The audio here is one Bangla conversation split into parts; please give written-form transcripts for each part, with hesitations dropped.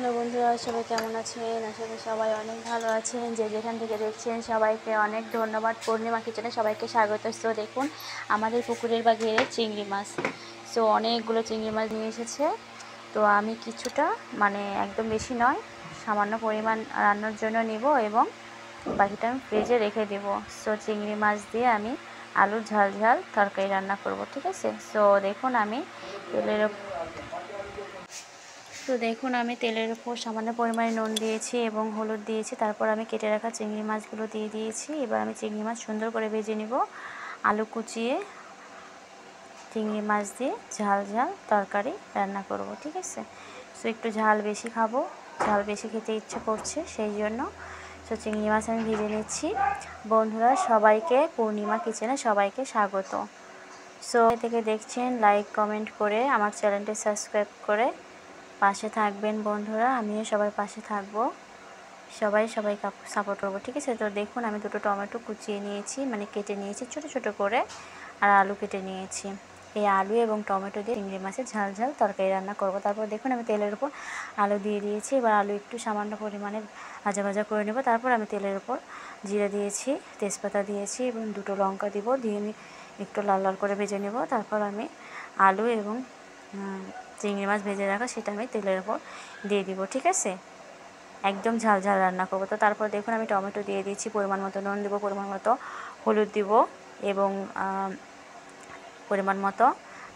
হ্যালো বন্ধুরা, সবাই কেমন আছেন? আশা করি সবাই অনেক ভালো আছেন। যে যেখান থেকে দেখছেন সবাইকে অনেক ধন্যবাদ। পূর্ণিমা কিচেনে সবাইকে স্বাগত। সো দেখুন আমাদের পুকুরের বা ঘেরে চিংড়ি মাছ, সো অনেকগুলো চিংড়ি মাছ নিয়ে এসেছে। তো আমি কিছুটা, মানে একদম বেশি নয়, সামান্য পরিমাণ রান্নার জন্য নিব এবং বাকিটা আমি ফ্রিজে রেখে দেব। সো চিংড়ি মাছ দিয়ে আমি আলুর ঝাল ঝাল তরকারি রান্না করব, ঠিক আছে? সো দেখুন আমি তেলের উপর সামান্য পরিমাণে নুন দিয়েছি এবং হলুদ দিয়েছি। তারপর আমি কেটে রাখা চিংড়ি মাছগুলো দিয়ে দিয়েছি। এবার আমি চিংড়ি মাছ সুন্দর করে ভেজে নিব। আলু কুচিয়ে চিংড়ি মাছ দিয়ে ঝাল ঝাল তরকারি রান্না করব, ঠিক আছে? সো একটু ঝাল বেশি খাবো, ঝাল বেশি খেতে ইচ্ছে করছে, সেই জন্য সো চিংড়ি মাছ আমি ভেজে নিচ্ছি। বন্ধুরা সবাইকে পূর্ণিমা কিচেনে সবাইকে স্বাগত। সো থেকে দেখছেন, লাইক কমেন্ট করে আমার চ্যানেলটি সাবস্ক্রাইব করে পাশে থাকবেন বন্ধুরা। আমিও সবার পাশে থাকবো, সবাইকে সাপোর্ট করবো, ঠিক আছে? তো দেখুন আমি দুটো টমেটো কুচিয়ে নিয়েছি, মানে কেটে নিয়েছি ছোট ছোট করে, আর আলু কেটে নিয়েছি। এই আলু এবং টমেটো দিয়ে চিংড়ি মাছের ঝাল ঝাল তরকারি রান্না করব। তারপর দেখুন আমি তেলের উপর আলু দিয়ে দিয়েছি। এবার আলু একটু সামান্য পরিমাণে ভাজা ভাজা করে নেব। তারপর আমি তেলের উপর জিরা দিয়েছি, তেজপাতা দিয়েছি এবং দুটো লঙ্কা দিব, দিয়ে আমি একটু লাল লাল করে ভেজে নেব। তারপর আমি আলু এবং চিংড়ি মাছ ভেজে রাখা সেটা আমি তেলের উপর দিয়ে দিব, ঠিক আছে? একদম ঝাল ঝাল রান্না করবো। তো তারপর দেখুন আমি টমেটো দিয়ে দিয়েছি, পরিমাণ মতো নুন দেবো, পরিমাণ মতো হলুদ দিব এবং পরিমাণ মতো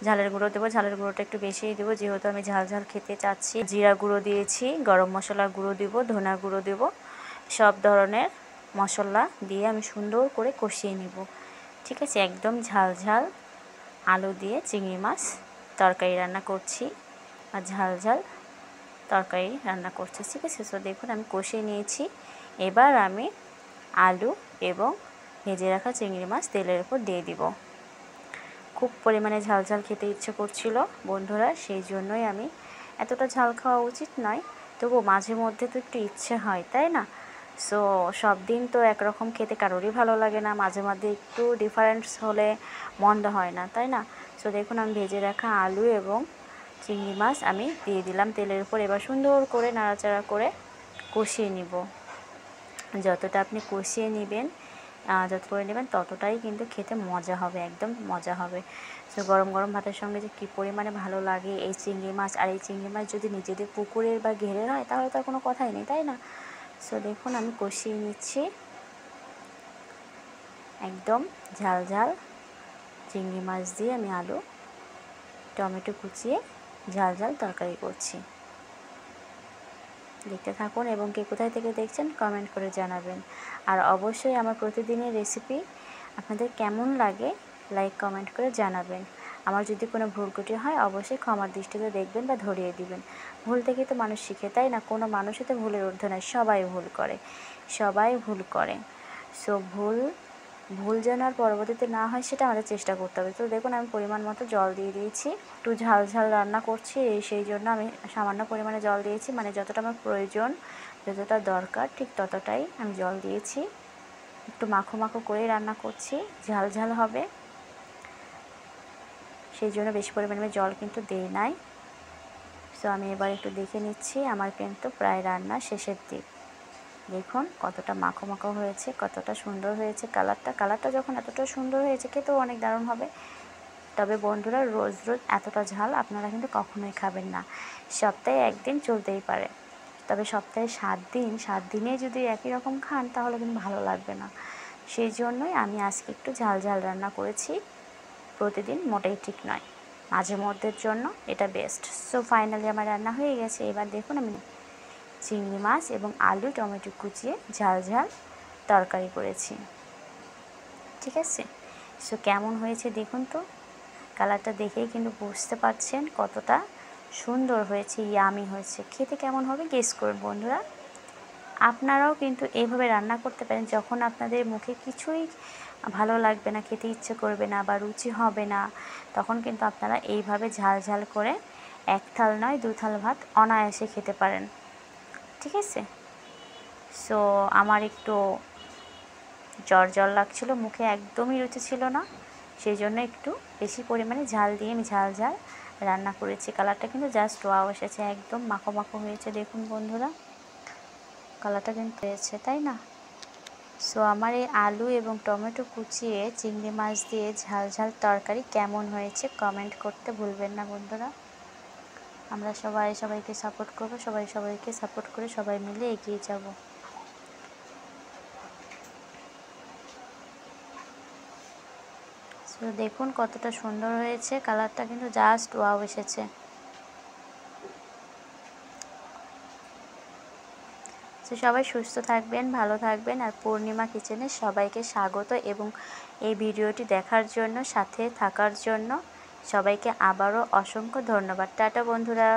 ঝালের গুঁড়ো দেবো। ঝালের গুঁড়োটা একটু বেশিই দেবো, যেহেতু আমি ঝাল ঝাল খেতে চাচ্ছি। জিরা গুঁড়ো দিয়েছি, গরম মশলার গুঁড়ো দিব, ধনা গুঁড়ো দেব, সব ধরনের মশলা দিয়ে আমি সুন্দর করে কষিয়ে নিব, ঠিক আছে? একদম ঝাল ঝাল আলু দিয়ে চিংড়ি মাছ তরকারি রান্না করছি, আর ঝাল ঝাল তরকারি রান্না করছি, ঠিক আছে? সো দেখুন আমি কষিয়ে নিয়েছি। এবার আমি আলু এবং ভেজে রাখা চিংড়ি মাছ তেলের উপর দিয়ে দিব। খুব পরিমাণে ঝাল ঝাল খেতে ইচ্ছে করছিল বন্ধুরা, সেই জন্যই আমি, এতটা ঝাল খাওয়া উচিত নয়, তবু মাঝে মধ্যে তো একটু ইচ্ছে হয়, তাই না? সো সব দিন তো একরকম খেতে কারোরই ভালো লাগে না, মাঝে মাঝে একটু ডিফারেন্স হলে মন্দ হয় না, তাই না? সো দেখুন আমি ভেজে রাখা আলু এবং চিংড়ি মাছ আমি দিয়ে দিলাম তেলের উপর। এবার সুন্দর করে নাড়াচাড়া করে কষিয়ে নিব। যতটা আপনি কষিয়ে নেবেন, যত করে নেবেন ততটাই কিন্তু খেতে মজা হবে, একদম মজা হবে। সো গরম গরম ভাতের সঙ্গে যে কী পরিমাণে ভালো লাগে এই চিংড়ি মাছ, আর এই চিংড়ি মাছ যদি নিজেদের পুকুরের বা ঘেরের হয় তাহলে তো আর কোনো কথাই নেই, তাই না? সো দেখুন আমি কষিয়ে নিচ্ছি, একদম ঝাল ঝাল চিংড়ি মাছ দিয়ে আমি আলু টমেটো কুচিয়ে ঝাল ঝাল তরকারি করছি। দেখতে থাকুন এবং কে কোথায় থেকে দেখছেন কমেন্ট করে জানাবেন। আর অবশ্যই আমার প্রতিদিনের রেসিপি আপনাদের কেমন লাগে লাইক কমেন্ট করে জানাবেন। আমার যদি কোনো ভুল ত্রুটি হয় অবশ্যই ক্ষমার দৃষ্টিতে দেখবেন বা ধরিয়ে দিবেন। ভুল থেকেই তো মানুষ শিখে, তাই না? কোনো মানুষই তো ভুলের ঊর্ধ্বে নয়, সবাই ভুল করে, সবাই ভুল করে। সো ভুল যেন আর পরবর্তীতে না হয় সেটা আমাদের চেষ্টা করতে হবে। তো দেখুন আমি পরিমাণ মতো জল দিয়ে দিয়েছি, একটু ঝাল ঝাল রান্না করছি, সেই জন্য আমি সামান্য পরিমাণে জল দিয়েছি, মানে যতটা আমার প্রয়োজন, যতটা দরকার ঠিক ততটাই আমি জল দিয়েছি। একটু মাখো মাখো করেই রান্না করছি, ঝাল ঝাল হবে, সেই জন্য বেশি পরিমাণে জল কিন্তু দেই নাই। সো আমি এবার একটু দেখে নিচ্ছি, আমার কিন্তু প্রায় রান্না শেষের দিক। দেখুন কতটা মাখো মাখো হয়েছে, কতটা সুন্দর হয়েছে কালারটা যখন এতটা সুন্দর হয়েছে খেতেও অনেক দারুণ হবে। তবে বন্ধুরা রোজ রোজ এতটা ঝাল আপনারা কিন্তু কখনোই খাবেন না, সপ্তাহে একদিন চলতেই পারে। তবে সপ্তাহে 7 দিনে যদি একই রকম খান তাহলে কিন্তু ভালো লাগবে না, সেই জন্যই আমি আজকে একটু ঝাল ঝাল রান্না করেছি। প্রতিদিন মোটেই ঠিক নয়, মাঝে মধ্যের জন্য এটা বেস্ট। সো ফাইনালি আমার রান্না হয়ে গেছে। এবার দেখুন আমি চিংড়ি মাছ এবং আলু টমেটো কুচিয়ে ঝাল ঝাল তরকারি করেছি, ঠিক আছে? সো কেমন হয়েছে দেখুন তো, কালারটা দেখেই কিন্তু বুঝতে পারছেন কতটা সুন্দর হয়েছে, ইয়ামি হয়েছে। খেতে কেমন হবে গেস করুন বন্ধুরা। আপনারাও কিন্তু এইভাবে রান্না করতে পারেন, যখন আপনাদের মুখে কিছুই ভালো লাগবে না, খেতে ইচ্ছে করবে না বা রুচি হবে না, তখন কিন্তু আপনারা এইভাবে ঝাল ঝাল করে 1 থাল নয় 2 থাল ভাত অনায়াসে খেতে পারেন, ঠিক আছে? সো আমার একটু জ্বর লাগছিলো, মুখে একদমই রুচি ছিল না, সেই জন্য একটু বেশি পরিমাণে ঝাল দিয়ে আমি ঝাল ঝাল রান্না করেছি। কালারটা কিন্তু জাস্ট ওয়াও এসেছে, একদম মাখো মাখো হয়েছে। দেখুন বন্ধুরা, কালারটা কিন্তু হয়েছে, তাই না? সো আমার এই আলু এবং টমেটো কুচিয়ে চিংড়ি মাছ দিয়ে ঝাল ঝাল তরকারি কেমন হয়েছে কমেন্ট করতে ভুলবেন না বন্ধুরা। আমরা সবাইকে সাপোর্ট করব, সবাইকে সাপোর্ট করে সবাই মিলে এগিয়ে যাব। সো দেখুন কতটা সুন্দর হয়েছে, কালারটা কিন্তু জাস্ট ওয়াও এসেছে। তো সবাই সুস্থ থাকবেন, ভালো থাকবেন। আর পূর্ণিমা কিচেনে সবাইকে স্বাগত এবং এই ভিডিওটি দেখার জন্য, সাথে থাকার জন্য সবাইকে আবারও অসংখ্য ধন্যবাদ। টাটা বন্ধুরা।